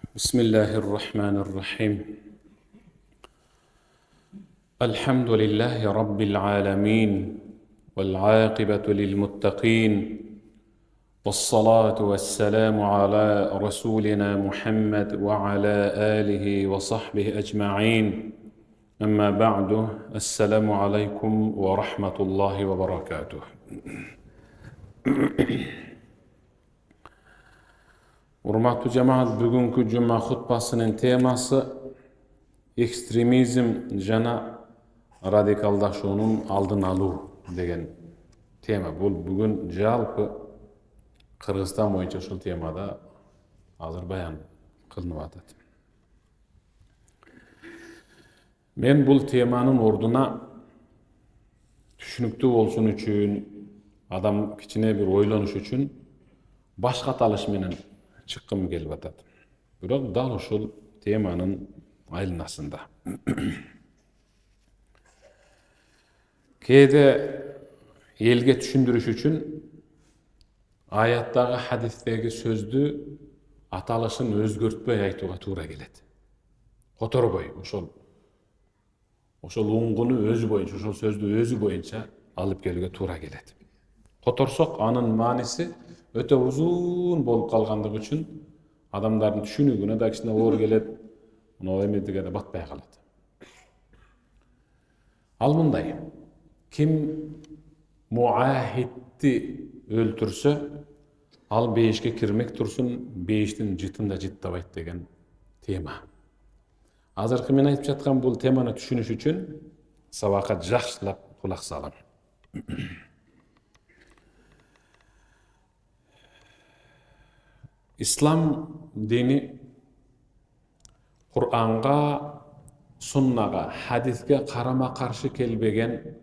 بسم الله الرحمن الرحيم. الحمد لله رب العالمين والعاقبة للمتقين والصلاة والسلام على رسولنا محمد وعلى آله وصحبه أجمعين. أما بعد، السلام عليكم ورحمة الله وبركاته. Урматтуу жамаат, бүгүнкү жума хутбасынын темасы экстремизм жана радикалдашуунун алдын алуу деген тема. Бул бүгүн жалпы Кыргызстан боюнча ушул темада азыр баян кылынып атат. Мен бул теманын ордуна түшүнүктүү болсун үчүн, адам кичине бир ойлонуш үчүн башка аталыш менен чыккым келип атат. Бирок дал ушул теманын айланасында. Кээде элге түшүндүрүш үчүн аяттагы, хадистеги сөздү аталышын өзгөртпөй айтууга туура келет. Которбой, ошол уңгуну өзү боюнча, ошол сөздү өзү боюнча алып келүүгө туура келет. Которсок, анын мааниси өтө узун болуп калгандыгы үчүн адамдардын түшүнүгүнө да кичине оор келет, мына эмедиге да батпай калат. Ал мындай: ким муахидти өлтүрсө, ал бейишке кирмек турсун, бейиштин жытын да жыттабайт деген тема. Азыркы мен айтып жаткан бул теманы түшүнүш үчүн сабакка жакшылап кулак салың. Ислам дини Кур'анга, суннага, хадиске карама каршы келбеген,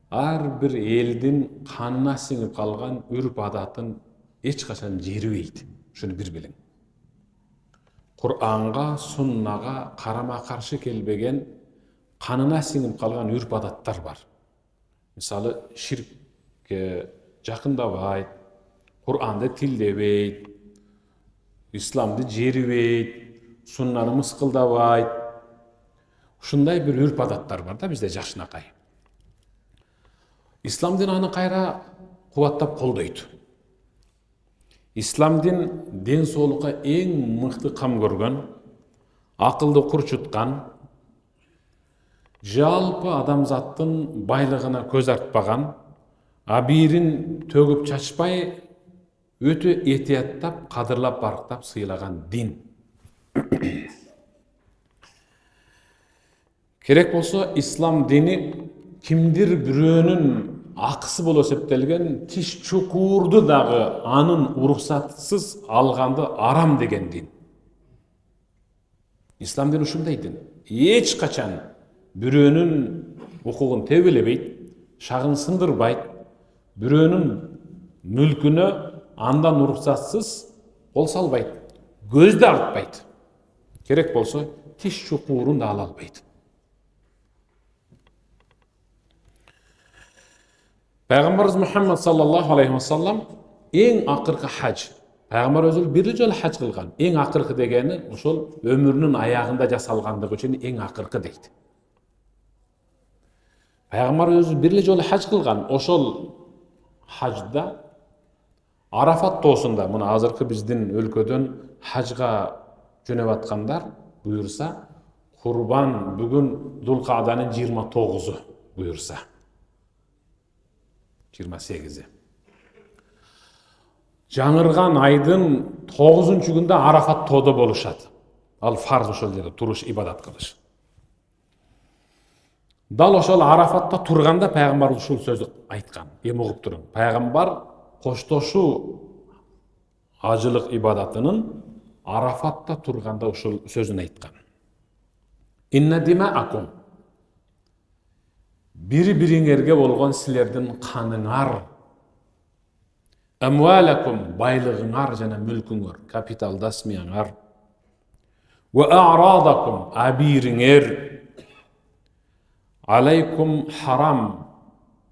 ар бир элдин канына сиңип калган үрп адатын эч качан жерибейт. Шуну бир билиң. Кур'анга, суннага карама каршы келбеген, канына сиңип калган үрп адаттар бар. Мисалы, ширкке жакындабайт, Кур'анды тилдебейт, исламды жерибейт, суннаны мыскылдабайт. Ушундай бир үрп адаттар бар да бизде жакшынакай. Ислам дин аны кайра кубаттап колдойт. Ислам дин ден соолукка эң мыкты кам көргөн, акылды курчуткан, жалпы адамзаттын байлыгына көз артпаган, абийирин төгүп чачпай, өтө этияттап, кадырлап, барктап сыйлаган дин. Керек болсо, ислам дини кимдир бирөөнүн акысы болуп эсептелген тиш чукурду дагы анын уруксатсыз алганды арам деген дин. Ислам дини ушундай дин. Эч качан бирөөнүн укугун тебелебейт, шагын сындырбайт, бирөөнүн мүлкүнө андан уруксатсыз кол салбайт, көздү артпайт. Керек болсо, тиш чукурун да ала албайт. Пайгамбарыбыз Мухаммад саллаллаху алейхи ва саллам эң акыркы хадж, пайгамбар өзү бир жолу хадж кылган. Эң акыркы дегени ошол өмүрүнүн аягында жасалгандыгы үчүн эң акыркы дейт. Пайгамбар өзү бир жолу хадж кылган. Ошол хаджда Арафат тоосунда, мына азыркы биздин өлкөдөн хаджга жөнөп аткандар буюрса, Курбан бүгүн Дулкааданын 29-у буюрса, 28-и. Жаңырган айдын 9-күндө Арафат тоодо болушат. Ал фарз ошол жерде туруш, ибадат кылыш. Дал ошол Арафатта турганда пайгамбар ушул сөздү айткан. Эми угуп туруң. Пайгамбар коштошуу ажылык ибадатынын Арафатта турганда ушул сөзүн айткан. Инна димаакум, бири-бириңерге болгон силердин каныңар, амвалакум, байлыгыңар жана мүлкүңөр, капиталдасмияңар, ва а'радакум, абириңер, алейкум харам,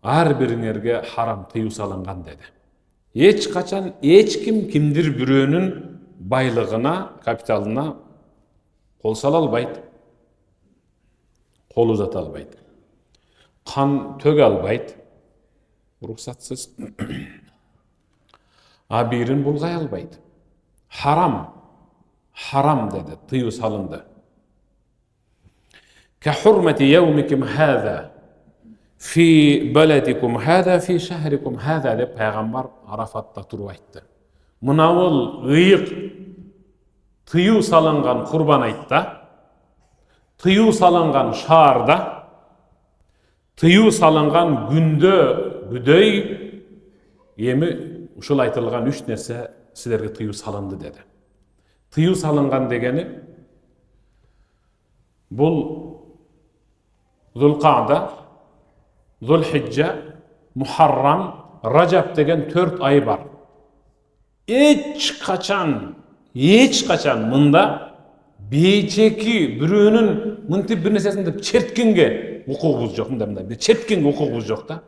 ар бириңерге харам тыюу салынган деди. Эч качан эч ким кимдир бирөөнүн байлыгына, капиталына Қол сала албайды, қол ұзата албайды, қан төге албайды, рұқсатсыз, абирін бұлғай албайды. Харам, харам деді, тыю салынды. Кахурмати яумиким хаза, фи баладикум хаза, фи шахрикум хаза деп пайғамбар Арафатта тұрып айтты. Мынауыл ұйық тыю салынған құрбан айтта, тыю салынған шаарда, тыю салынған күндө бүдөй емі ушул айтылған үч нерсе силерге тыю салынды деді. Тыю салынған дегені бұл Зулқада, Зулхиджа, Мухаррам, Рajab деген 4 ай бар. Эч качан мында бейчеки бирөөнүн мынтип бир нерсесин деп черткенге укугубуз жок. Мында черткенге укугубуз жок да.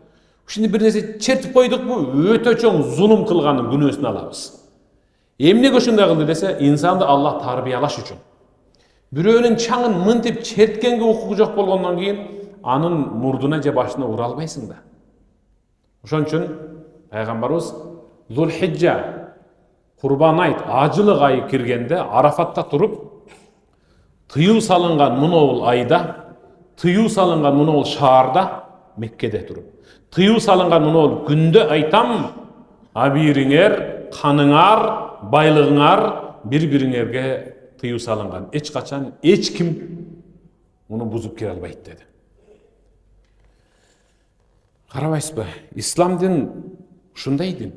Ушундай бир нерсе чертип койдукпу, өтө чоң зулум кылганын күнөөсүн алабыз. Эмнеге ушундай кылды десе, инсанды Аллах тарбиялаш үчүн. Бирөөнүн чаңын мынтип черткенге укугу жок болгондон кийин анын мурдуна же башына ура албайсың да. Ошон үчүн пайгамбарыбыз Зулхиджа Курбан айт, ажылык айы киргенде Арафатта туруп, тыюу салынган муновул айда, тыюу салынган муновул шаарда Меккеде туруп, тыюу салынган муновул күндө айтам, абириңер, каныңар, байлыгыңар бири-бириңерге тыюу салынган. Эч качан эч ким муну бузуп кире албайт деди. Карабайсызбы? Ислам дин ушундай дин.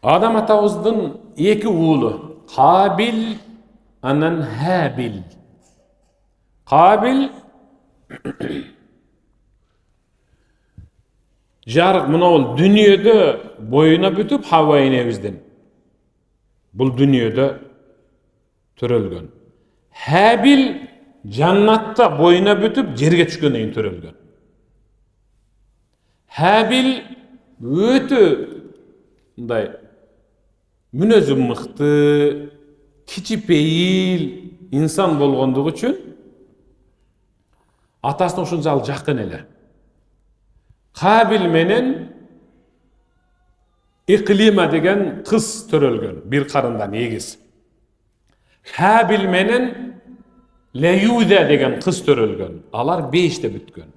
Адам атабыздын эки уулу, Кабил анан Хабил. Кабил жарык мынау дүниеде бойуна бүтүп Хавва энебиздин бул дүниеде төрөлгөн. Хабил жаннатта бойуна бүтүп жерге түшкөндөн кийин төрөлгөн. Хабил өтө мындай мүнөзү мыкты, кичипейил инсан болгондугу үчүн атасына ушунчалык жакын эле. Кабил менен Иклима деген кыз төрөлгөн, бир карындан эгиз. Хабил менен Леюда деген кыз төрөлгөн. Алар 5те бүткөн.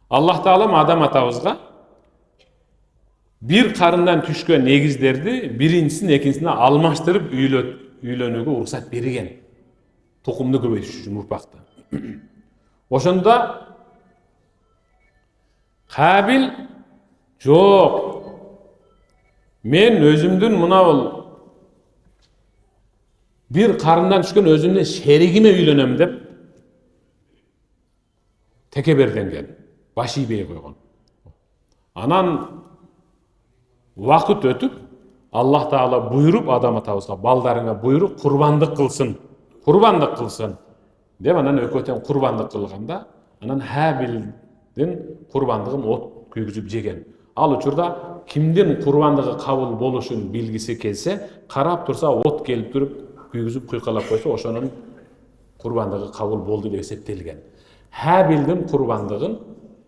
Аллах Таалам Адам атабызга бир карындан түшкөн эгиздерди биринчисин экинчисине алмаштырып үйлөнүүгө уруксат берген. Тукумду көбөйтүш үчүн урпакты. Ошондо Кабил жок. Мен өзүмдүн мынабыл бир карындан түшкөн өзүмдүн шеригиме үйлөнөм деп текеберденген, баш ийбей койгон. Анан вакыт өтүп, Аллах Таала буйруп Адам атабызга, балдарыңа буйруп курбандык кылсын деп анан өкөтөн курбандык кылганда, анан Хабилдин курбандыгын от күйгүзүп жеген. Ал учурда кимдин курбандыгы кабыл болушун билгиси келсе, карап турса от келип туруп күйгүзүп куйкалап койсо, ошонун курбандыгы кабыл болду деп эсептелген. Хабилдин курбандыгын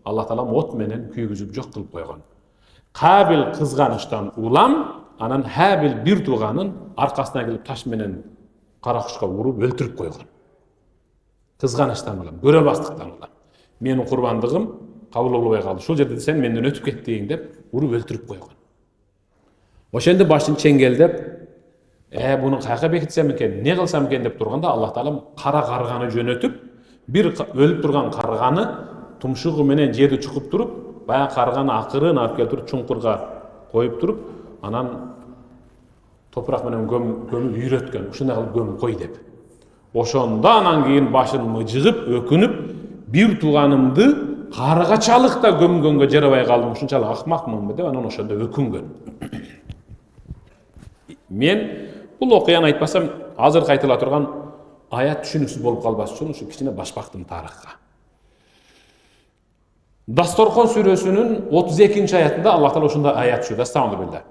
Аллах Таалам от менен күйгүзүп жок кылып койгон. Кабил кызганычтан улам, анан Хабил бир тууганын аркасына келип таш менен кара кушка уруп өлтүрүп койгон. Кызганычтан улам, көрө бастыктан улам. Менин курбандыгым кабыл болбой калды. Ушул жерде сен менден өтүп кеттиң деп уруп өлтүрүп койгон. Ошондо башын чеңгелдеп, буну каяка бекитсем экен, не кылсам экен деп турганда, Аллах Таалам кара карганы жөнөтүп, бир өлүп турган карганы тумшугу менен жерди чукуп туруп, баягы карганы акырын алып келип туруп чуңкурга коюп туруп, анан топурак менен көмүп үйрөткөн. Ушундай кылып көмүп кой деп. Ошондо анан кийин башын мыжыгып, өкүнүп, бир тууганымды каргачалыкта көмгөнгө жарабай калдым, ушунчалык акмакмынбы деп анан ошондо өкүнгөн. Мен бул окуяны айтпасам, азыр айтыла турган аят түшүнүксүз болуп калбас үчүн ушу кичине баш бактым тарыхка. Dastorqon surəsinin 32-ci ayətində Allah Teala şunda ayət düşür. Estağfurullah billah.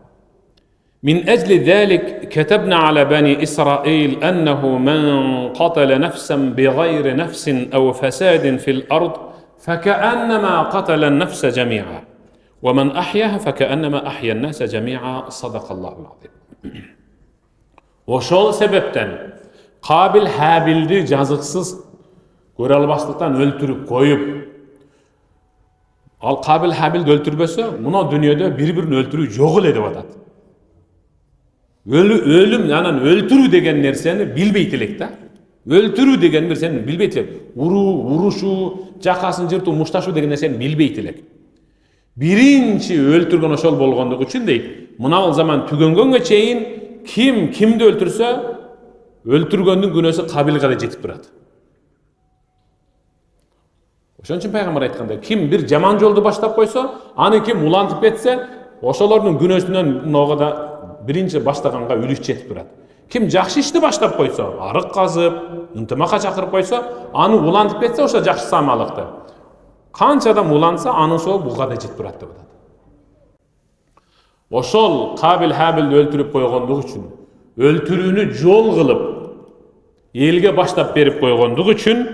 Min ecli zalik ketebna ala bani İsrail ennehu men qatala nefsen bi gayri nefsin ev fesadin fil ard fekannama qatala nefse cemi'a ve men ahyaha fekannama ahyan nase cemi'a sadaqallahul azim. Oşol sebepten Kabil Habil'di жазықсыз көре албастықтан өлтіріп қойып, ал Kabil Habil'di өлтірбесе, мына дүниеде бір-бірін өлтіру жоқ эле деп атат. Өлім, анан өлтіру деген нәрсені билбейт элек да. Өлтіру деген нәрсені билбейт элек. Урушу, жакасын жыртуу, мушташуу деген нәрсені билбейт элек. Биринчи өлтүргөн ошол болгондугу үчүн дейт. Мына заман түгөнгөнгө чейин ким кимди өлтүрсө, өлтүргөндүн күнөөсү Кабилге да жетип турат. Ошон үчүн пайгамбар айткандай, ким бир жаман жолду баштап койсо, аны ким улантып кетсе, ошолордун күнөөсүнөн мынага да биринчи баштаганга үлүш жетип турат. Ким жакшы ишти баштап койсо, арык казып, ынтымакка чакырып койсо, аны улантып кетсе, ошо жакшы самалыкты. Канча адам уланса, анын соо буга да жетип турат деп атат. Ошол Кабил Хабилди өлтүрүп койгондугу үчүн, өлтүрүүнү жол кылып, элге баштап берип койгондугу үчүн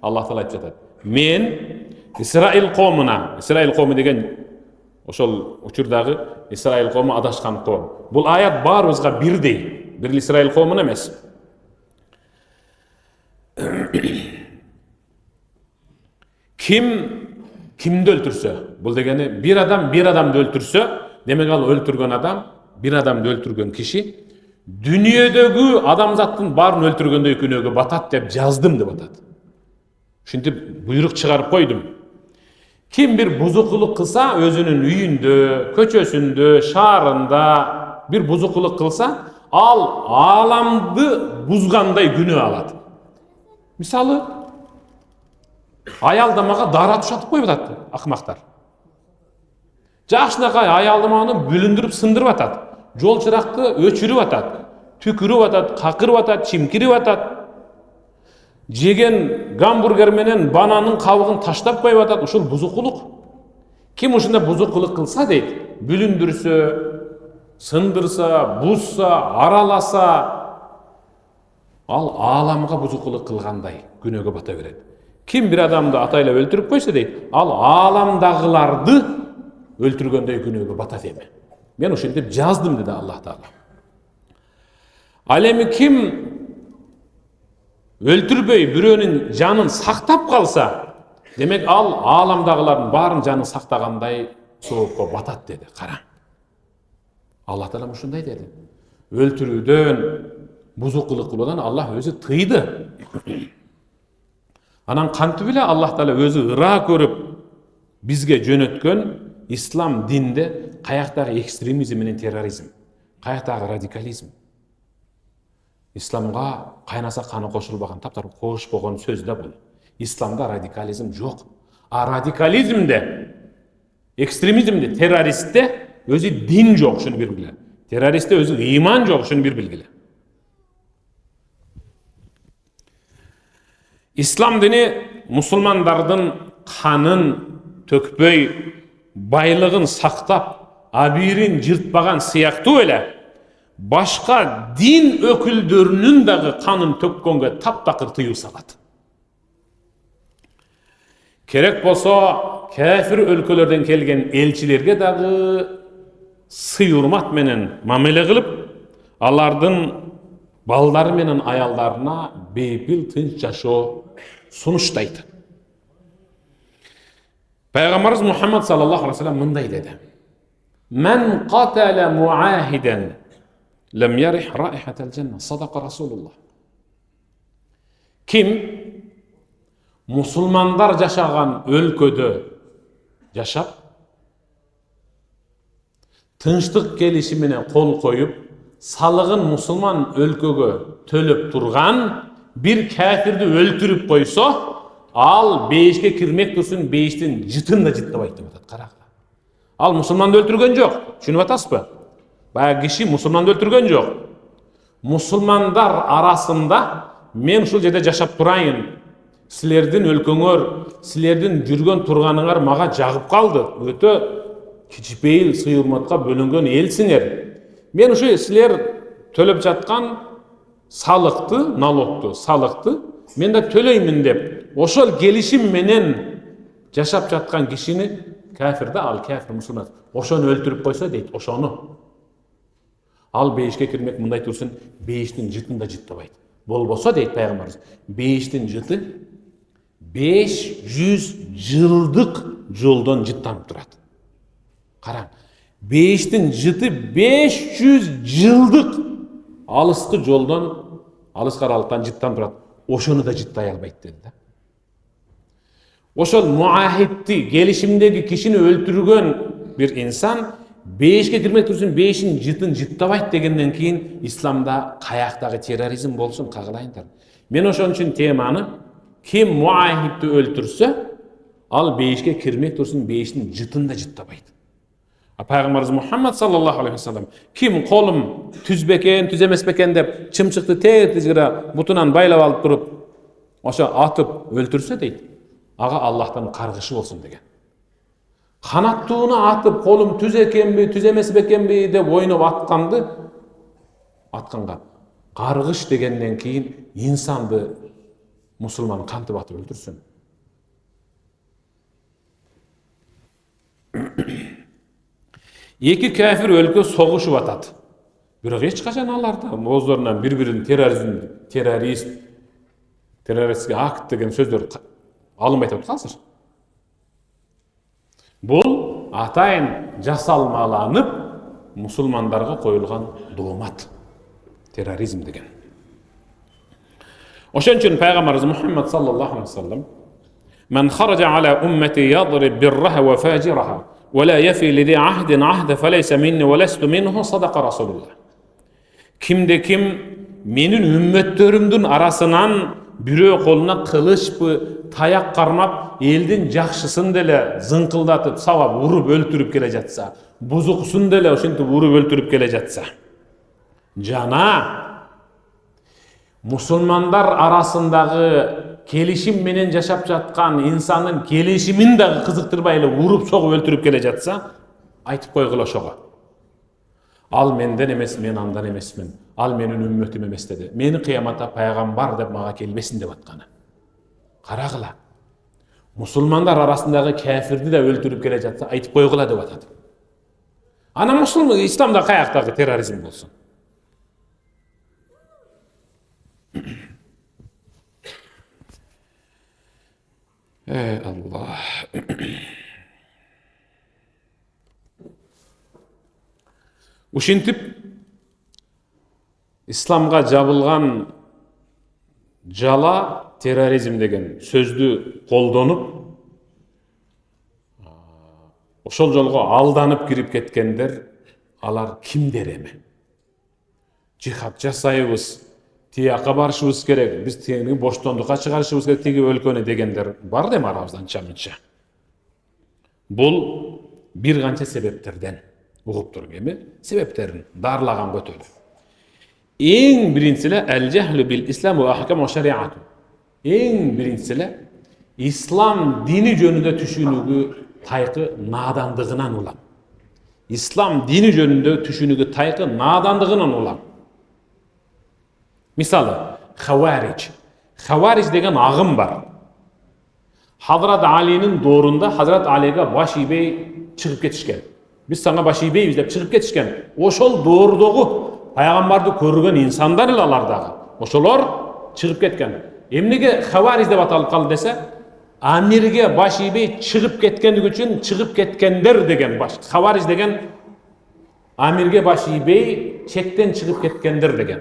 Аллах Таала айтып жатат. Мен Исраил коомуна, Исраил коому деген ошол учурдагы Исраил коому адашкан коом. Бул аят баарыбызга бирдей, бир Исраил коомуна эмес. Кимди өлтүрсө, бул дегени бир адамды өлтүрсө, демек ал өлтүргөн адам, бир адамды өлтүргөн киши дүниедөгү адамзаттын баарын өлтүргөндөй күнөөгө батат деп жаздым деп атат. Ушинтип буйрук чыгарып койдум. Ким бир бузукулук кылса, өзүнүн үйүндө, көчөсүндө, шаарында бир бузукулук кылса, ал ааламды бузгандай күнөө алат. Мисалы, аялдамага дара тушатып коюп атат акмактар. Жакшынакай аялдаманы бүлүндүрүп сындырып атат. Жол чыракты өчүрүп атат, түкүрүп атат, какырып атат, чимкирип атат. Жеген гамбургер менен бананын кабыгын таштап коюп атат. Ушул бузукулук. Ким ушундай бузукулук кылса дейт, бүлүндүрсө, сындырса, бузса, араласа, ал ааламга бузукулук кылгандай күнөөгө бата берет. Ким бир адамды атайлап өлтүрүп койсо дейт, ал ааламдагыларды өлтүргөндөй күнөөгө батат эми. Мен ушинтип жаздым деди Аллах Таала. Ал эми ким өлтүрбөй бирөөнүн жанын сактап калса, демек ал ааламдагылардын баарын жанын сактагандай соопко батат деди. Кара. Аллах Таала ушундай деди. Өлтүрүүдөн, бузукулук кылуудан Аллах өзү тыйды. Анан кантип эле Аллах Таала өзү ыра көрүп бизге жөнөткөн ислам динде каяктагы экстремизм менен терроризм, каяктагы радикализм. Исламга кайнаса каны кошулбаган, таптар кошпогон сөз да бул. Исламда радикализм жок. А радикализмде, экстремизмде, террористте өзү дин жок, ушуну бир билгиле. Террористте өзү ыйман жок, ушуну бир билгиле. Ислам дини мусулмандардын канын төкпөй, байлыгын сактап, абийирин жыртпаган сыяктуу эле башка дин өкүлдөрүнүн дагы канын төккөнгө таптакыр тыюу салат. Керек болсо, кафир өлкөлөрдөн келген элчилерге дагы сый урмат менен мамиле кылып, алардын балдары менен аялдарына бейпил тынч жашоо сунуштайт. Пайгамбарыбыз Мухаммад саллаллаху алейхи ва саллям мындай деди: "Мен катала муахидан лам ярих раихатал жанна", садака Расулуллах. Ким мусулмандар жашаган өлкөдө жашап, тынчтык келиши менен кол коюп, салыгын мусулман өлкөгө төлөп турган бир кафирди өлтүрүп койсо, ал бейишке кирмек турсун, бейиштин жытын да жыттабайт деп атат. Караңыз. Ал мусулманды өлтүргөн жок. Түшүнүп атасызбы? Баягы киши мусулманды өлтүргөн жок. Мусулмандар арасында мен ушул жерде жашап турайын, Силердин өлкөңөр, силердин жүргөн турганыңар мага жагып калды. Өтө кичипейил сый-урматка бөлөнгөн элсиңер. Мен ушу силер төлөп жаткан салыкты, налогту, салыкты мен да төлөймүн деп, ошол келишим менен жашап жаткан кишини кафир да, ал кафир мусулман. Ошону өлтүрүп койсо дейт, ошону. Ал бейишке кирмек, мындай турсун, бейиштин жытында жыттабайт. Болбосо дейт пайгамбарыбыз, бейиштин жыты 500 жылдык жолдон жыттанып турат. Караң, бейиштин жыты 500 жылдык алыскы жолдон, алыскы аралыктан жыттанып турат. Ошону да жыттай албайт деди да. Ошол муахидти, келишимдеги кишини өлтүргөн бир инсан бейишке кирмек турсун, бейиштин жытын жыттабайт дегенден кийин исламда каяктагы терроризм болсун кагылайындар. Мен ошон үчүн теманы ким муахидти өлтүрсө, ал бейишке кирмек турсун, бейиштин жытын да жыттабайт. Пайгамбарыбыз Мухаммад саллаллаху алейхи вассалам ким колум түз бекен, түз эмес бекен деп чымчыкты тегире бутунан байлап алып туруп, ошо атып өлтүрсө дейт, ага Аллахтан каргышы болсун деген. Канаттууну атып, колум түз экенби, түз эмес бекенби деп ойноп атканга каргыш дегенден кийин инсанды мусулман кантип атып өлтүрсүн? Эки кафир өлкө согушуп атат. Бирок эч качан аларда оздорунан бири-бирин террористке акт деген сөздөр алынбай атат азыр. Бул атайын жасалмаланып мусулмандарга коюлган доомат. Терроризм деген. Ошон үчүн пайгамбарыбыз Мухаммад саллаллаху алейхи вассалам "Мен хаража аля уммати ядриб бирраха ва фажираха ва ла яфи лиди ахдин ахда фалайса минни ва ласту минху" садака Расулуллах. Кимде ким менин үммөттөрүмдүн арасынан бирөө колуна кылычпы, таяк кармап, элдин жакшысын деле зыңкылдатып, сабап, уруп өлтүрүп келе жатса, бузуксун деле ошентип уруп өлтүрүп келе жатса, жана мусулмандар арасындагы келишим менен жашап жаткан инсандын келишимин дагы кызыктырбай эле уруп согуп өлтүрүп келе жатса, айтып койгула ошого. Ал менден эмес, мен андан эмесмин. Ал менин үммөтүм эмес деди. Мени кыяматта пайгамбар деп мага келбесин деп атканы. Карагыла. Мусулмандар арасындагы кафирди да өлтүрүп келе жатса, айтып койгула деп атат. Ана мусулман исламда каяктагы терроризм болсун? Аллах. Ушинтип исламга жабылган жала терроризм деген сөздү колдонуп, ошол жолго алданып кирип кеткендер, алар кимдер эми? Жихад жасайбыз, тияка барышыбыз керек, биз тиги боштондукка чыгарышыбыз керек тиги өлкөнү дегендер бар дем арабыздан чамынча. Бул бир канча себептерден угуп туруп эми себептерин дарлаган көтөлүп. Эң биринчиси әл-жахлу бил ислам ва ахкам ва шариату. Эң биринчиси ислам дини жөнүндө түшүнүүгү тайкы надандыгынан улам. Ислам дини жөнүндө түшүнүүгү тайкы надандыгынан улам. Мисалы, хаварич. Хаварич деген агым бар. Хазрат Алинин доорунда Хазрат Алига баш ийбей чыгып кетишкен. Биз сага баш ийбейбиз деп чыгып кетишкен. Ошол доордогу пайгамбарды көргөн инсандар эле алар дагы. Ошолор чыгып кеткен. Эмнеге хаварич деп аталып калды десе, амирге баш ийбей чыгып кеткендиги үчүн чыгып кеткендер деген баш. Хаварич деген амирге баш ийбей чектен чыгып кеткендер деген.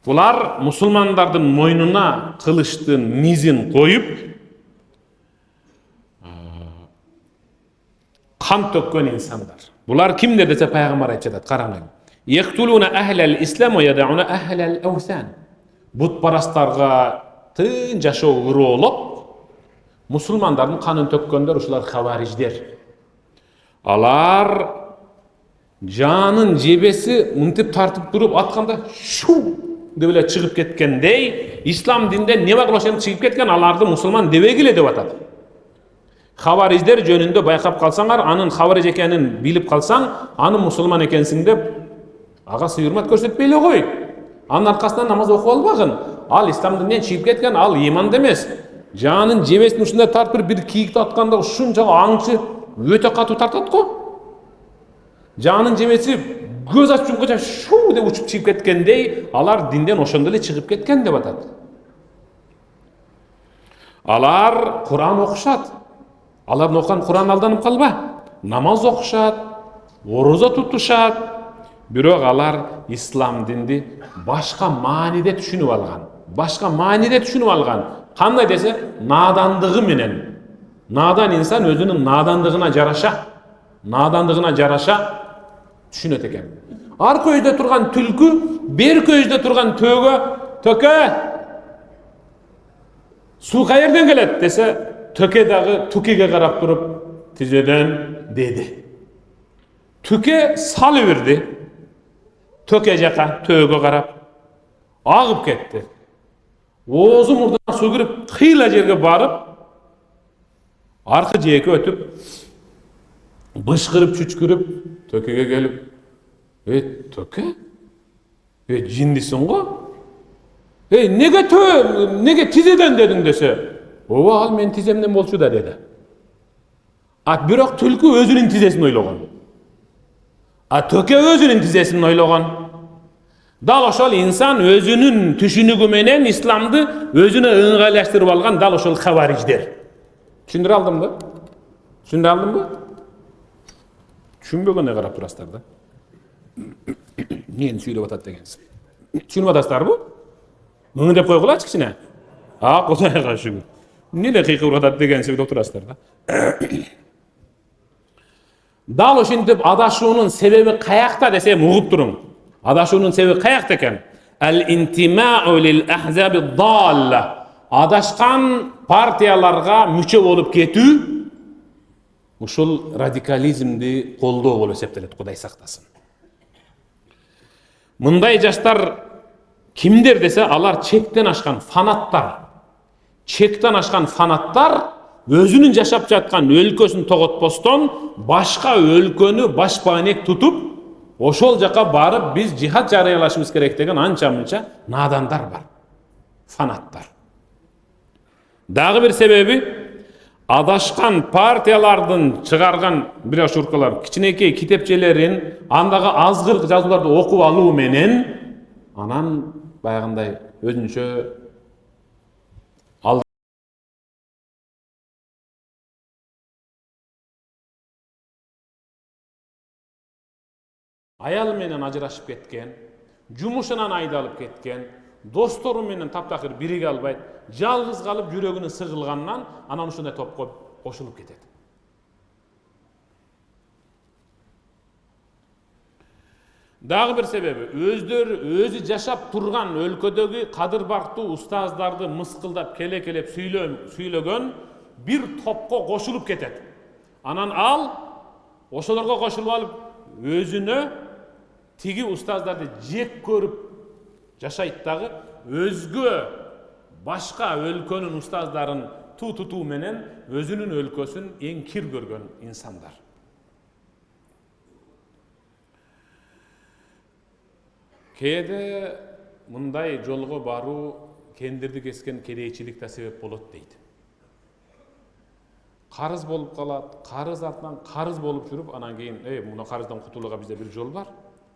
Булар мусулмандардын мойнуна кылычтын низин коюп, кан төккөн инсандар. Булар кимдер десе пайгамбар айтып жатат, караңыз. Яктулуна ахлал ислам ва ядауна ахлал аусан. Бутпарастарга тын жашоо ыроолоп, мусулмандардын канын төккөндөр ушулар хавариждер. Алар жанын жебеси мынтип тартып туруп атканда шу деп эле чыгып кеткендей, ислам динден не багыла ошентип чыгып кеткен, аларды мусулман дебегиле деп атат. Хавариждер жөнүндө байкап калсаңар, анын хавариж экенин билип калсаң, аны мусулман экенсиң деп ага сый-урмат көрсөтпөй эле кой. Анын аркасынан намаз окуп албагын. Ал ислам дининден чыгып кеткен, ал иман эмес. Жанын жебесин ушундай тартып бир кийикти атканда ушунча аңчы өтө катуу тартат го. Жанын жебеси көз ачканча шу деп учуп чыгып кеткендей, алар динден ошондой эле чыгып кеткен деп атат. Алар Куран окушат. Алардын окуган Куран алданып калба. Намаз окушат, орозо тутушат. Бирок алар ислам динди башка мааниде түшүнүп алган. Башка мааниде түшүнүп алган. Кандай десе, надандыгы менен. Надан инсан өзүнүн надандыгына жараша түшүнөт экен. Ар көйдө турган түлкү, бер көйдө турган төөгө, төкө суу каерден келет десе, төке дагы тукеге карап туруп, тизеден деди. Түке салы берди. Төке жака төөгө карап агып кетти. Оозу мурдана суу кирип, кыйла жерге барып, аркы жээкке өтүп, бышкырып, чүчкүрүп, төкеге келип, төке? Жиндисиң го? Неге тизеден дедиң десе, ооба, ал мен тиземден болчу да деди. Бирок түлкү өзүнүн тизесин ойлогон. Төке өзүнүн тизесин ойлогон. Дал ошол инсан өзүнүн түшүнүгү менен исламды өзүнө ыңгайлаштырып алган дал ошол хавариждер. Түшүндүрө алдымбы? Түшүнбөгөнгө карап турасыздар да. Эмнени сүйлөп атат дегенсиз. Түшүнүп атасыздарбы? Муну деп койгула кичине. Кудайга шүгүр. Эмне кыйкырып атат дегенсиз деп турасыздар да. Дал ошентип адашуунун себеби каякта десем угуп туруң. Адашуунун себеби каякта экен? Ал-интимау лил-ахзаби далла. Адашкан партияларга мүчө болуп кетүү ушул радикализмди колдоо болуп эсептелет, Кудай сактасын. Мындай жаштар кимдер десе, алар чектен ашкан фанаттар. Чектен ашкан фанаттар өзүнүн жашап жаткан өлкөсүн тоготпостон башка өлкөнү башбаанек тутуп, ошол жака барып биз жихад жарыялашыбыз керек деген анча-мынча надандар бар. Фанаттар. Дагы бир себеби, адашкан партиялардын чыгарган брошюркалар, кичинекей китепчелерин, андагы азгырк жазууларды окуп алуу менен, анан баягындай өзүнчө аял менен ажырашып кеткен, жумушунан айдалып кеткен, достору менен таптакыр бириге албайт, жалгыз калып жүрөгүнүн сыгылганынан анан ушундай топко кошулуп кетет. Дагы бир себеби, өзү жашап турган өлкөдөгү кадыр бактуу устаздарды мыскылдап келе-келеп сүйлөгөн бир топко кошулуп кетет. Анан ал ошолорго кошулуп алып өзүнө тиги устаздарды жек көрүп жашайт дагы, өзгө башка өлкөнүн устаздарын тутуу менен өзүнүн өлкөсүн эң кир көргөн инсандар. Кээде мындай жолго баруу кендирди кескен кедейчилик да себеп болот дейт. Карыз болуп калат, карыз артынан карыз болуп жүрүп, анан кийин, муну карыздан кутулууга бизде бир жол бар.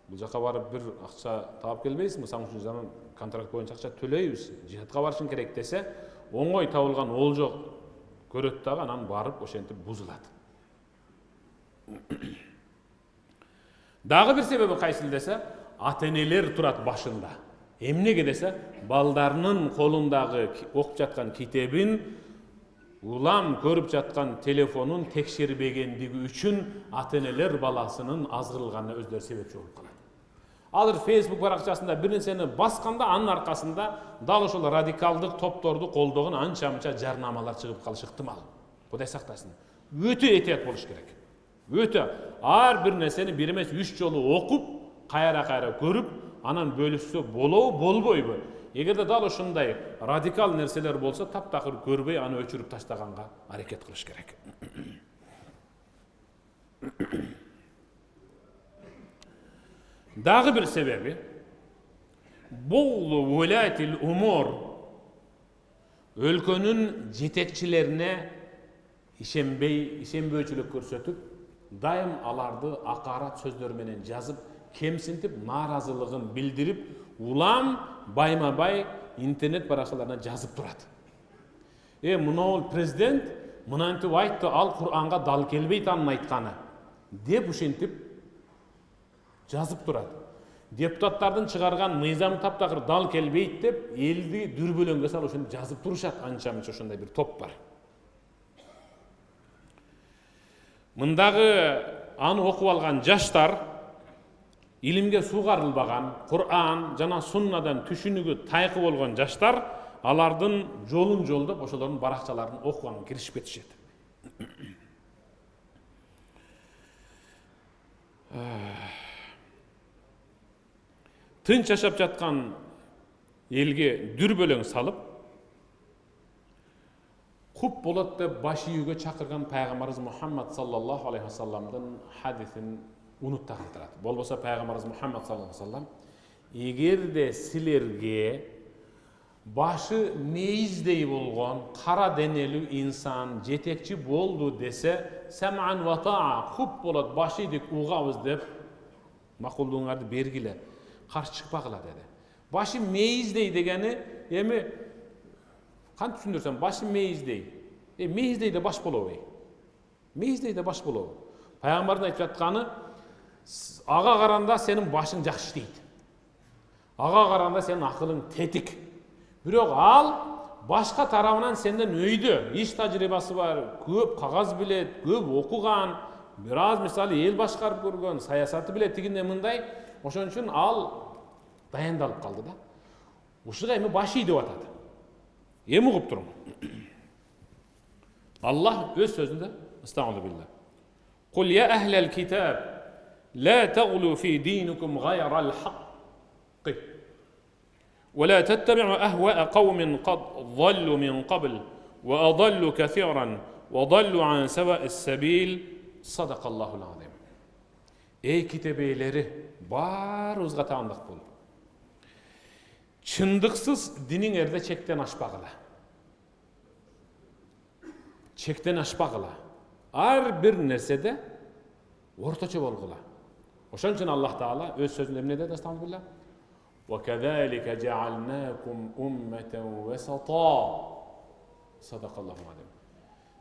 Бул жака барып бир акча таап келбейсизби? Саң үчүн zaman контракт боюнча акча төлөйбүз. Жихадка барышың керек десе, оңой табылган олжо көрөт дагы, анан барып ошентип бузулат. Дагы бир себеби кайсыл десе, ата-энелер турат башында. Эмнеге десе, балдарынын колундагы окуп жаткан китебин, улам көрүп жаткан телефонун текшербегендиги үчүн ата-энелер баласынын азгырылганына өздөрү себепчи болуп калат. Алар Facebook баракчасында бир нерсени басканда, анын аркасында дал ошол радикалдык топторду колдогон анча-мынча жарнамалар чыгып калышы ыктымал. Кудай сактасын. Өтө этият болуш керек. Өтө ар бир нерсени бир эмес 3 жолу окуп, кайра көрүп, анан бөлүшсө болобу, болбойбу? Эгерде дал ушундай радикал нерселер болсо, таптакыр көрбөй аны өчүрүп таштаганга аракет кылыш керек. Дагы бир себеби, бул вулатил умур өлкөнүн жетекчилерине ишенбөөчүлүк көрсөтүп, дайым аларды акарат сөздөр менен жазып, кемсинтип, нааразылыгын билдирип, улам байма-бай интернет баракчаларына жазып турат. Мынау президент мынантип айтты, ал Кур'анга дал келбейт анын айтканы, деп ушинтип жазып турат. Депутаттардын чыгарган мыйзам таптакыр дал келбейт деп, элди дүрбөлөңгө салып ушинтип жазып турушат. Анча-мынча ошондой бир топ бар. Мындагы аны окуп алган жаштар, илимге сугарылбаган, Кур'ан жана суннадан түшүнүгү тайкы болгон жаштар, алардын жолун жолдоп, ошолордун баракчаларын окуганга киришип кетишет. Тынч жашап жаткан элге дүрбөлөң салып, куп болот деп баш ийүүгө чакырган пайгамбарыбыз Мухаммад саллаллаху алейхи вассаламдын хадисин унутта калтырат. Болбосо пайгамбарыбыз Мухаммад саллаллаху алейхи вассалам, эгерде силерге башы мейиздей болгон кара денелүү инсан жетекчи болду десе, сам'ан ва та'a, куп болот, баш ийдик, угабыз деп макулдугуңарды бергиле, каршы чыкпагыла деди. Башы мейиздей дегени, эми кантип түшүндүрсөм, башы мейиздей. Мейиздей да баш болобу? Мейиздей да баш болобу? Пайгамбардын айтып жатканы, ага каранда сенин башың жакшы иштейт. Ага каранда сенин акылың тетик. Бирок ал башка тарабынан сенден өйдө, иш тажрыйбасы бар, көп кагаз билет, көп окуган, бир аз мисалы эл башкарып көргөн, саясаты билет, тигиндей мындай. Ошон үчүн ал дайындалып калды да. Ушуга эми баш ий деп атат. Эми угуп туруң. Аллах өз сөзүндө, Estağfurullah billah. Kul ya ehlel kitab, la taghlu fi dinikum ghayral haqq. Ve la tettabi'u ahwa'a qawmin qad dhallu min qabl ve adallu kathiran ve dallu an sawa'is sabil. Sadaqallahul azim. Ey kitebeyleri, barыбызга таандык бол. Чындыксыз диниңерде чектен ашпагыла. Чектен ашпагыла. Ар бир нерседе орточо болгула. Ошон үчүн Аллах Таала өз сөзүндө эмне деди? Estağfurullah. Ve kezalike cealnakum ummeten vesata. Sadakallahu azim.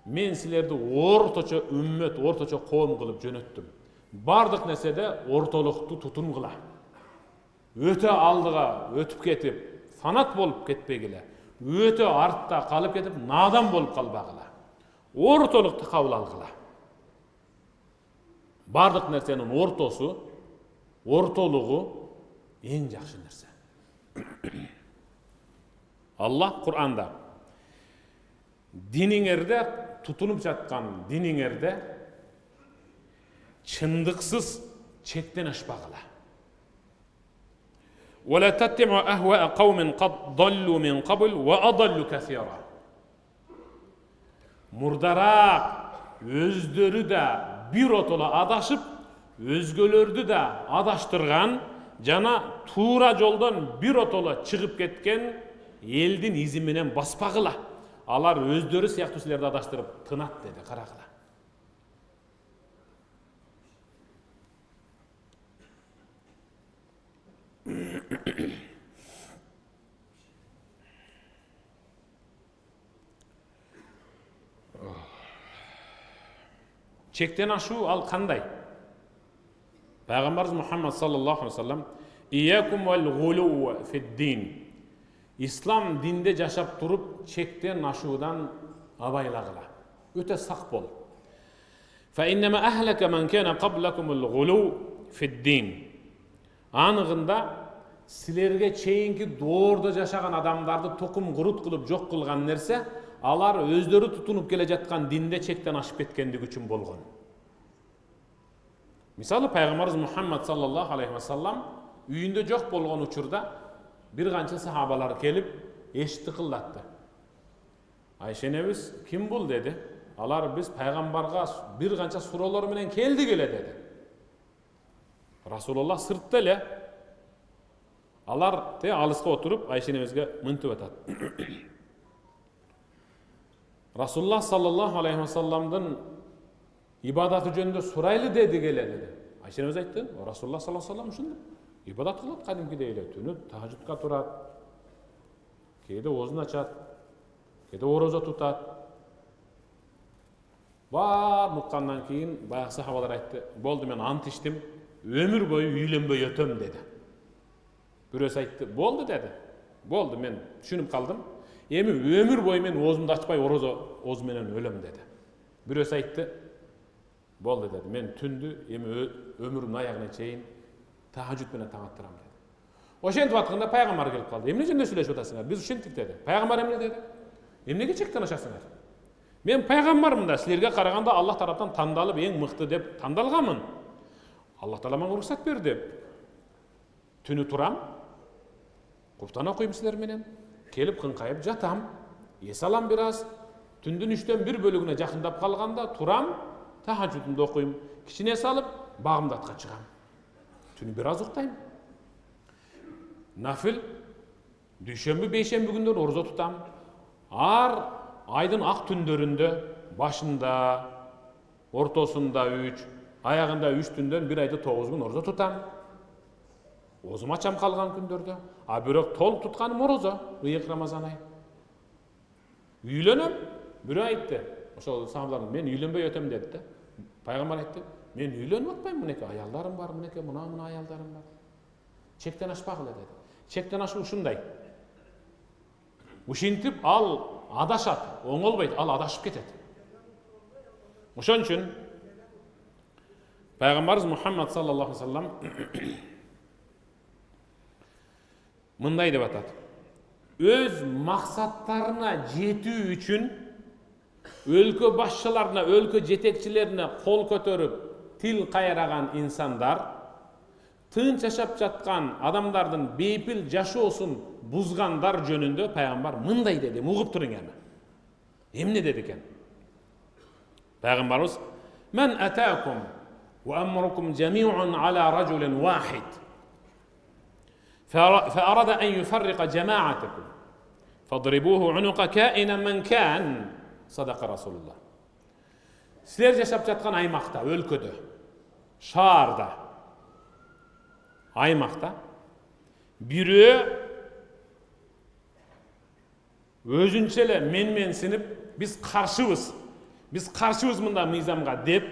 Men силерди орточо үммөт, орточо коом кылып жөнөттүм. Бардык нерседе ортолукту тутумгула. Өтө алдыга өтүп кетип, фанат болуп кетпегиле. Өтө артта калып кетип, надан болуп калбагыла. Ортолукту кабыл алгыла. Бардык нерсенин ортосу, ортолугу эң жакшы нерсе. Аллах Кур'анда диниңерде тутунуп жаткан диниңерде чындыксыз чектен ашпагыла. ولا تتبعوا أهواء قوم قد ضلوا من قبل وأضلوا كثيرا. Murdarak өздөрү да бир отоло адашып, өзгөлөрдү да адаштырган жана туура жолдон бир отоло чыгып кеткен элдин изи менен баспагыла. Алар өздөрү сыяктуу силерди адаштырып тынат деди, карагыла. Чектен ашуу ал кандай? Пайгамбарыбыз Мухаммад саллаллаху алейхи вассалам иякум вал гулу фид-дин. Ислам динде жашап туруп чектен ашуудан абайлагыла. Өтө сак бол. Fa innama ahlaka man kana qablakum al-ghulu fid-din. Анығында силерге чейинки доордо жашаган адамдарды токум курут кылып жок кылган нерсе, алар өздөрү тутунуп келе жаткан динде чектен ашып кеткендиги үчүн болгон. Мисалы пайгамбарыбыз Мухаммад саллаллаху алейхи вассалам үйünde жоқ болған учурда bir qancha sahabalar kelip eşitті qıldatты. Ayşe enemiz kim bul dedi. Alar biz peygamberga bir qancha suralar menen keldi gele dedi. Rasulullah sırtta ele. Alar te alıska oturup Ayşe enemizge mıntып atat. Rasulullah sallallahu aleyhi ve sellem'den ibadatı jönündө suraylı dedi gele dedi. Ayşe enemiz aytты. Rasulullah sallallahu aleyhi ve sellem uşundu. İbadat kılat kadimkidey ele. Tünü tahajjudga turat. Кейде озун ачат. Кейде орозо тутат. Бар нуккандан кийин баягы сахабалар айтты. Болду мен ант иштим, өмүр бою үйленбөй өтөм dedi. Бирөөсү айтты, болду dedi. Болду мен түшүнүп калдым. Эми өмүр бою мен оозумду ачпай орозо оозу менен өлөм dedi. Бирөөсү айтты, болду dedi. Мен түндү эми өмүрүмдүн аягына чейин tahajjud менен таң аттырам dedi. Ошентип атканда пайгамбар келип калды. Эмне жөнүндө сүйлөшүп атасыңар? Биз ушентик dedi. Пайгамбар эмне dedi? Эмнеге чектен ашасыңар? Мен пайгамбармын да силерге караганда Аллах тараптан тандалып эң мыкты деп тандалганмын. Аллах таала мага уруксат берди. Түнү турам, куптан окуйм силер менен, келип кыңкайып жатам, эс алам бир аз. Түндүн 3төн 1 бөлүгүнө жакындап калганда турам, tahajjudumду окуйм, кичине салып багымды атка чыгам. Түнү бир аз уктайм. Нафил дүйшөмбү, бейшембү күндөрү орозо тутам. Ар айдын ак түндөрүндө башында, ортосунда 3, аягында 3 түндөн 1 айды 9 күн орозо тутам. Оозум ачам калган күндөрдө. А бирок толук тутканым орозо, ыйык Рамазан айы. Үйлөнөм, бирөө айтты. Ошол сахабалар мен үйлөнбөй өтөм деди да. Пайгамбар айтты, мен үйлөнүп атпайм, мынеке аялдарым бар, мынеке мына аялдарым бар. Чектен ашпагыла dedi. Чектен ашу ушундай. Ушинтип ал адашат, оңолбойт, ал адашып кетет. Ошон үчүн Пайгамбарыбыз Мухаммад саллаллаху алейхи ва саллям мындай деп атат. Өз максаттарына жетүү үчүн өлкө башчыларына, өлкө жетекчилерине кол көтөрүп, тил кайраган инсандар тынч жашап жаткан адамдардын бейпил жашоосун бузгандар жөнүндө пайгамбар мындай деди. Угуп туруң эми. Эмне деди экен? Пайгамбарыбыз: "Мен атакум ва амрукум жами'ун ала рajulin wahid. فأراد أن يفرق جماعتكم فاضربوه عنق كائنا من كان صدق رسول الله." Силер жашап жаткан аймакта, өлкөдө, шаарда, аймакта бирөө өзүнчө эле менсинип биз каршыбыз мында мыйзамга деп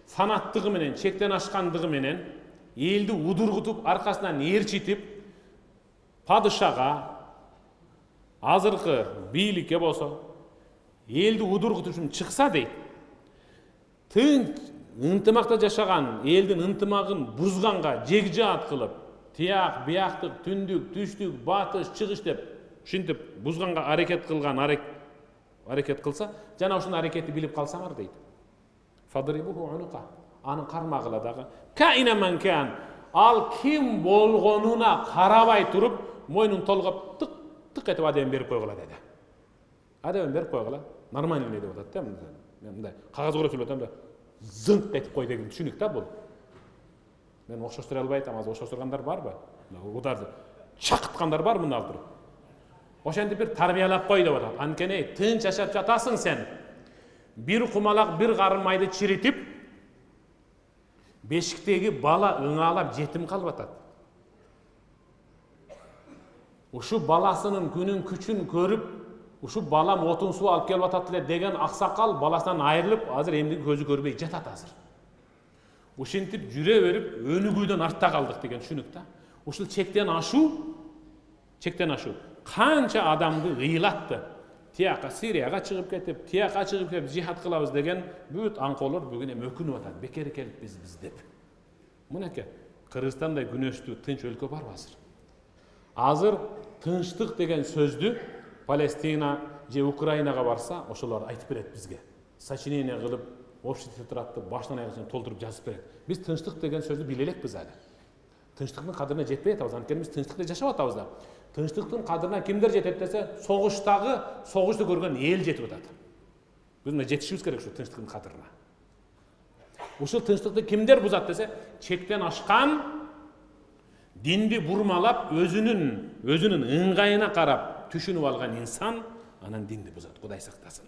санаттыгы менен, чектен ашкандыгы менен элди удургутуп, аркасынан ээрчитип, падышага, азыркы бийликке болсо, элди удургутуп үчүн чыкса дейт. Тынч ынтымакта жашаган элдин ынтымагын бузганга жегжаат кылып, тияк, бияктык, түндүк, түштүк, батыш, чыгыш деп ушинтип бузганга аракет кылса, жана ушул аракетти билип калсаңар дейт. Фадрибуху унука. Анын кармагыла дагы каина ман кан. Ал ким болгонуна карабай туруп, мойнун толгоп тык этип адем берип койгула деди. Адем берип койгула. Нормально деп атат да. Мен мындай кагаз көрөп сүйлөтөм да. Зынт этип кой деген түшүнүк да бул. Мен окшоштура албай атам, азыр окшоштургандар барбы? Ударды чакыткандар бар мында туруп. Ошентип бир тарбиялап кой деп атат. Анткени тынч жашап жатасың сен. Бир кумалак, бир карын майды чиритип, бешиктеги бала ыңалап жетим калып атат. Ушу баласынын күнүн күчүн көрүп, ушу балам отун суу алып келип атат эле деген аксакал баласынан айрылып, азыр эмди көзү көрбөй жатат азыр. Ушинтип жүрө берип, өнүгүүдөн артта калдык деген түшүнүк да. Ушул чектен ашу канча адамды ыйлатты. Тияка Сирияга чыгып кетип, тияка чыгып кетип жихад кылабыз деген бүт аңкоолор бүгүн эми өкүнүп атат. Бекер келип биз деп. Мынеке Кыргызстандай күнөштүү тынч өлкө барбы азыр? Азыр тынчтык деген сөздү Палестина же Украинага барса, ошолор айтып берет бизге. Сочинение кылып, общий тетрадты баштан аяга толтуруп жазып берет. Биз тынчтык деген сөздү биле элекпиз али. Тынчтыктын кадырына жетпей атабыз. Анткени биз тынчтыкта жашап атабыз да. Тынчтыктын кадырына кимдер жетет десе, согушту көргөн эл жетип атат. Биз мына жетишибиз керек ушу тынчтыктын кадырына. Ушул тынчтыкты кимдер бузат десе, чектен ашкан, динди бурмалап, өзүнүн ыңгайына карап түшүнүп алган инсан анан динди бузат. Кудай сактасын.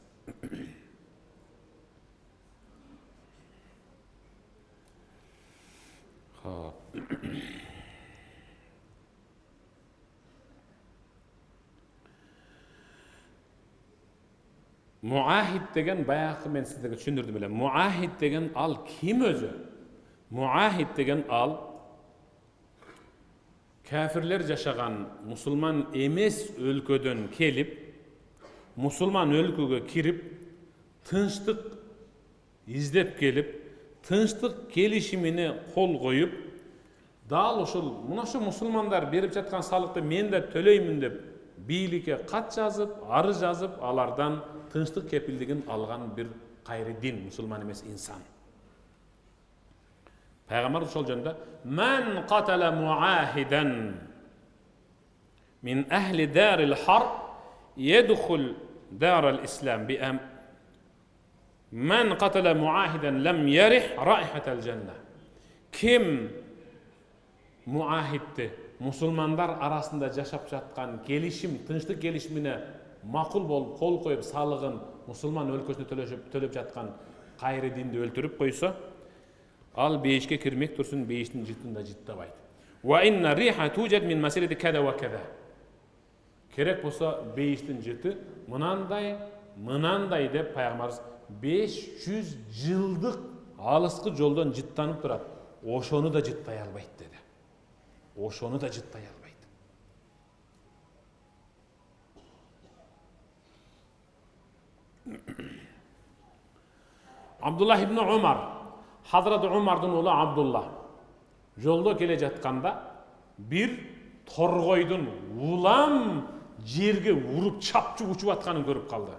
Muahid деген баягы мен сиздерге түшүндүрдүм эле. Muahid деген ал ким өзү? Muahid деген ал кафирлер жашаган мусулман эмес өлкөдөн келип, мусулман өлкөгө кирип, тынчтык издеп келип, тынчтык келишимине кол коюп, дал ушул мына шу мусулмандар берип жаткан салыкты мен да төлөймүн деп бийликке кат жазып, арыз жазып, алардан тынчтык кепилдигин алган бир кайры дин, мусулман эмес инсан. Пайгамбар ошол жөнүндө "Мен qatala muahidan min ahli daril harb yadkhul daral islam bi am Men qatala muahidan lam yarih raihatal janna." Kim muahiddi musulmanдар арасында жашап жаткан келишим, тынчтык келишимине макул болуп кол коюп салыгын мусулман өлкөсүнө төлөп жаткан кайры динди өлтүрүп койсо, ал бейишке кирмек турсун, бейиштин жытында жыттабайт. Wa inna riha tujad min masirati kada wa kada. Керек болсо бейиштин жыты мынандай деп пайгамбарыбыз 500 жылдык алыскы жолдон жыттанып турат. Ошону да жыттай албайт деди. Ошону да жыттай албайт. Абдуллах ибн Умар, Хазрат Умардын уулу Абдулла жолдо келе жатканда бир торгойдун улам жерге уруп чапчып учуп атканын көрүп калды.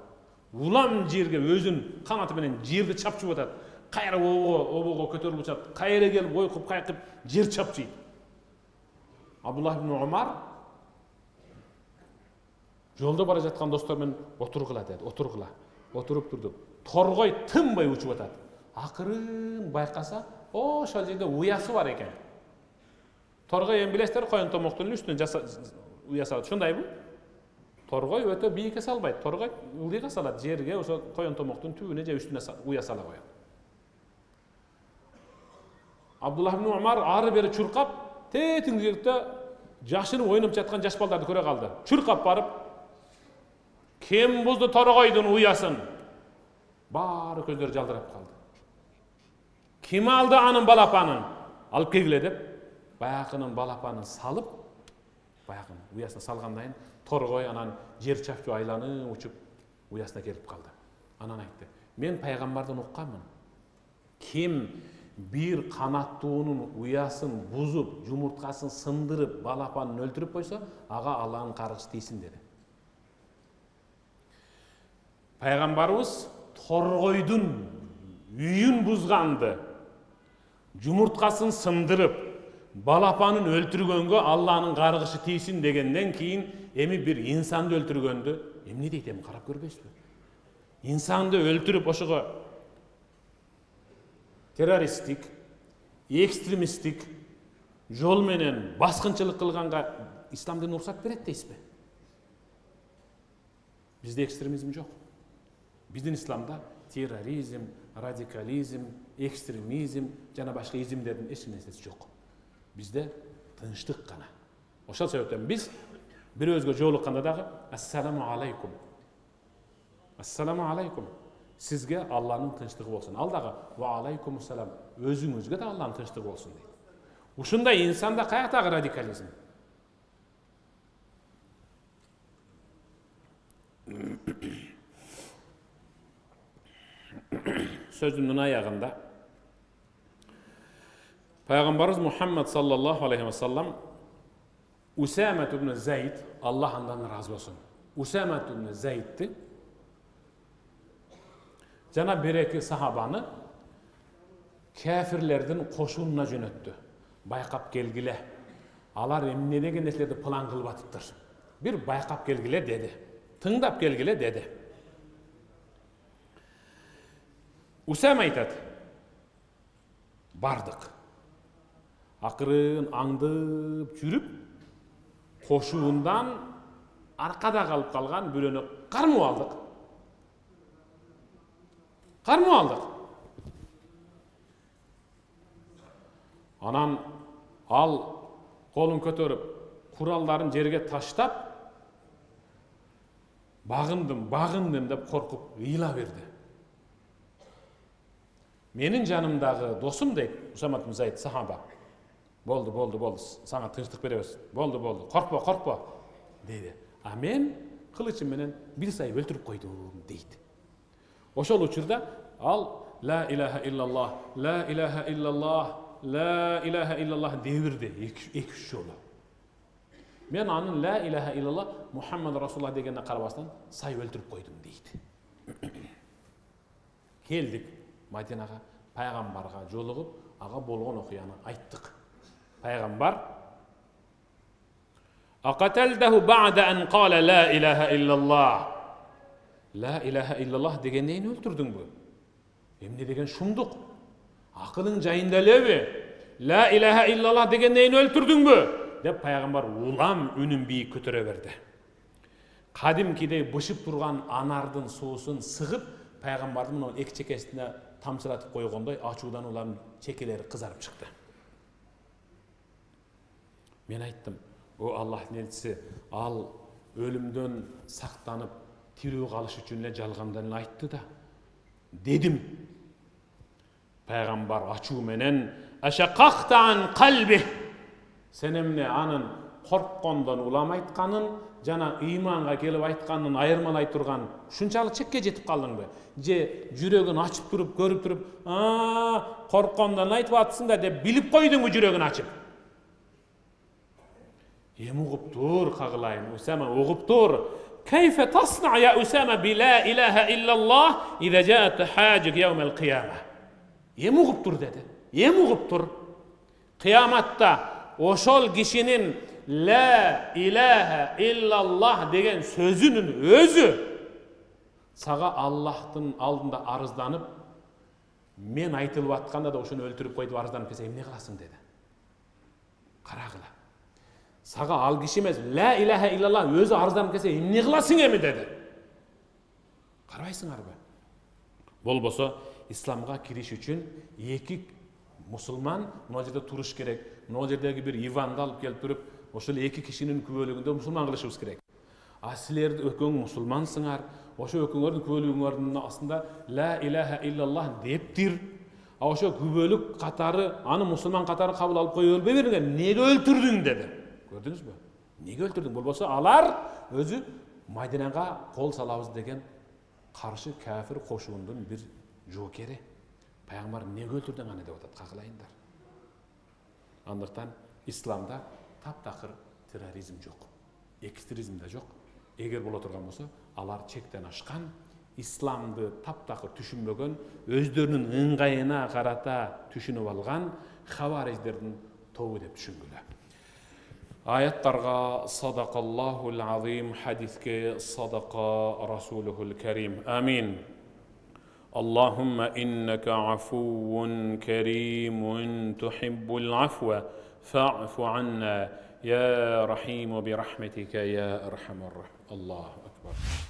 Улам жерге өзүнүн канаты менен жерди чапчып атат. Кайра обого көтөрүлүп жатат. Кайра келип ойкуп кайкып жер чапчыйт. Абдуллах ибн Умар жолдо бара жаткан достор менен отургула деди. Отуруп турду. Торгой тынбай учуп атат. Акырын байкаса, ошол жерде уясы бар экен. Торгой эми билесиздер, коюн томоктун үстүнө уя салат. Ушундайбы? Торгой өтө бийикке салбайт. Торгой ылдыйга салат, жерге ошо коюн томоктун түбүнө же үстүнө уя сала коет. Абдуллах ибн Умар ары бери чуркап, тетиң жерде жашынып ойноп жаткан жаш балдарды көрө калды. Чуркап барып, ким бузду торгойдун уясын? Баары көздөрү жалдырап калды. Ким алды анын балапанын? Алып келгиле деп, баягынын балапанын салып, баягынын уясына салгандан торгой анан жер чапчып айланып учуп уясына келип калды. Анан айтты: "Мен пайгамбардан укканмын. Ким бир канаттуунун уясын бузуп, жумурткасын сындырып, балапанын өлтүрүп койсо, ага Аллахтын каргышы тийсин" деди. Пайгамбарыбыз торгойдун үйүн бузганды, жумурткасын сындырып, балапанын өлтүргөнгө Аллахтын каргышы тийсин дегенден кийин эми бир инсанды өлтүргөндү эмне дейт, эми карап көрбөйсүзбү? Инсанды өлтүрүп ошого террористтик, экстремисттик жол менен баскынчылык кылганга ислам дини уруксат берет дейсизби? Бизде экстремизм жок. Биздин исламда терроризм, радикализм, экстремизм жана башка изимдердин эч нерсеси жок. Бизде тынчтык гана. Ошол себептен биз бирөөбүзгө жолукканда дагы ассаламу алейкум. Ассаламу алейкум. Сизге Аллахтын тынчтыгы болсун. Ал дагы ва алейкумуссалам. Өзүңүзгө да Аллахтын тынчтыгы болсун дейт. Ушундай инсанда каяктагы радикализм? Сөзүмдүн аягында Пайгамбарыбыз Мухаммад саллаллаху алейхи ва саллам Усама ибн Зайд, Аллах андан разы болсун. Усама ибн Зайдти жана бир-эки сахабаны кафирлердин кошунуна жөнөттү. Байкап келгиле. Алар эмне деген нерселерди план кылып атыптыр. Бир байкап келгиле деди. Тыңдап келгиле деди. Усам айтат. Бардык. Акырын аңдып жүрүп, кошуундан аркада калып калган бирөөнү кармап алдык. Анан ал колун көтөрүп, куралдарын жерге таштап, багындым деп коркуп ыйла берди. Менин жанымдагы досум дейт, Усама ибн Зайд сахаба. Болду, сага тынчтык беребиз. Болду, коркпо, дейди. А мен кылычым менен бир сай өлтүрүп койдум, дейт. Ошол учурда ал ла илаха иллаллах, ла илаха иллаллах, ла илаха иллаллах дей берди 2-3 жолу. Мен анын ла илаха иллаллах Мухаммад Расулуллах дегенде карабастан сай өлтүрүп койдум, дейт. Келдик Мадинага, пайгамбарга жолугуп, ага болгон окуяны айттык. Пайгамбар Aqataldahu ba'da an qala la ilaha illallah. La ilaha illallah degenden öldürdün bu. Emne degen şumduk. Akılın jayında elebi. La ilaha illallah degenden öldürdün bu. Dep Peygamber ulam үнүн бийик көтөрө берди. Кадимкидей бышып турган анардын суусун сыгып, Peygamberдин мына эки чекесине тамчылатып койгондой ачуудан улам чекелери кызарып чыкты. Мен айттым, o Allah'ın elçisi al ölümden saklanıp tiriu kalış üçün le jalgandan aytты da. Dedim. Peygamber açuu menen aşaqaqta an qalbi. Senemne anın korkkondan ulam aytkanın jana imanга kelip aytkanın ayırmalay turgan şunçalık çekке jetip kaldın be. Je jürөгүн açıp turup görüp turup, korkkondan aytıp atsın da dep bilip koydun bu jürөгүn açıp. Ем угуп тур, кагылайын, Усама угуп тур. Kayfa tasna ya Usama bi la ilaha illallah iza ja'at hajik yawm al-qiyamah. Ем угуп тур dedi. Ем угуп тур. Kıyamatta oşol kişinin la ilaha illallah degen sözünün özü saga Allah'tın aldında arızlanıp men aytılıp atkanda da oşunu öldürüp koyup arızlanıp kelse emne kılasın dedi. Karagıla. Saga al kişi emez, la ilahe illallah özü arızdanıp kelse emne kılasın emi dedi. Karaysın arba. Bolboso İslamga kiriş üçün eki musulman mына жерде туруш керек. Mына жердеги bir Ivanды alıp kelip turup, oşol eki kişinin kübölügünde musulman kılışыбыз керек. Sizler ökөң musulmansыңар, oşo ökөңөрдүn kübölügүңөрдүн aslında la ilahe illallah deyiptir. Oşo kübölük katары, anı musulman katары kabul alıp koyup ölbey berген, nege öldürdün dedi. Gördünüz mü? Nege öldürdün? Bolboso alar özü Madinaga kol salabız degen karşı kafir koşuğunun bir jokeri. Peygamber nege öldürdün anı dep atat, kakılayınlar. Andırtan İslamda taptakır terrorizm yok. Ekstremizm de yok. Eğer bola turgan bolsa, alar çekten aşkan, İslamdı taptakır düşünbögön, özlerinin ыңгайына karata düşünüp algan havarejlerden tobu dep düşüngüle. Ayatlarga sadaqallahul azim, hadisке sadaqa rasuluhul kerim. Amin. Allahumma innaka afuwun kerimun tuhibbul afwa fa'fu anna ya rahimu bi rahmetika ya erhamer rahim. Allahu ekber.